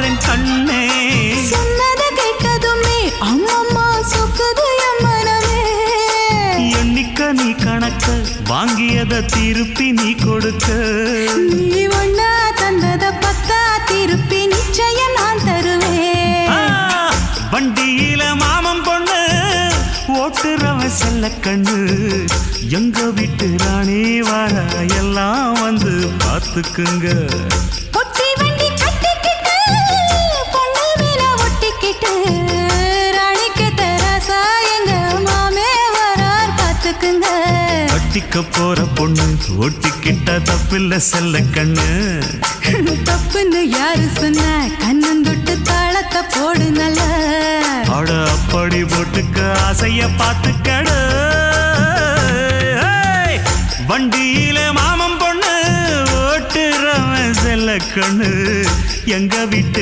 போறேன் கண்ணே. சொன்னதை கேட்டதுமே அம்மம்மா சொக்குது என் மனமே. எண்ணிக்க நீ கணக்க வாங்கியத திருப்பி நீ கொடுக்க. நீ ஒன்னா தந்தத பத்தா திருப்பி நிச்சயம் நான் தருவேன். வண்டியில மாமன் பொண்ணு ஓட்டுறவன் செல்ல கண்ணு. எங்க வீட்டு ராணி வர எல்லாம் வந்து பார்த்துக்குங்க. பொட்டி வண்டி கட்டிக்கிட்டு பொண்ணு மேல ஒட்டிக்கிட்டு ராணிக்கு தராசா எங்க மாமே வரார் பார்த்துக்குங்க. கட்டிக்க போற பொண்ணு ஒட்டிக்கிட்ட தப்பில்ல செல்ல கண்ணு. தப்புன்னு யாரு சொன்ன கண்ணந்தொட்டு தாளத்தை போடு நல்ல. அட அப்படி போட்டுக்க ஆசைய பார்த்துக்கடு. வண்டியில மாமன் பொண்ணு ஓட்டுறவன் செல்ல கண்ணு. எங்க வீட்டு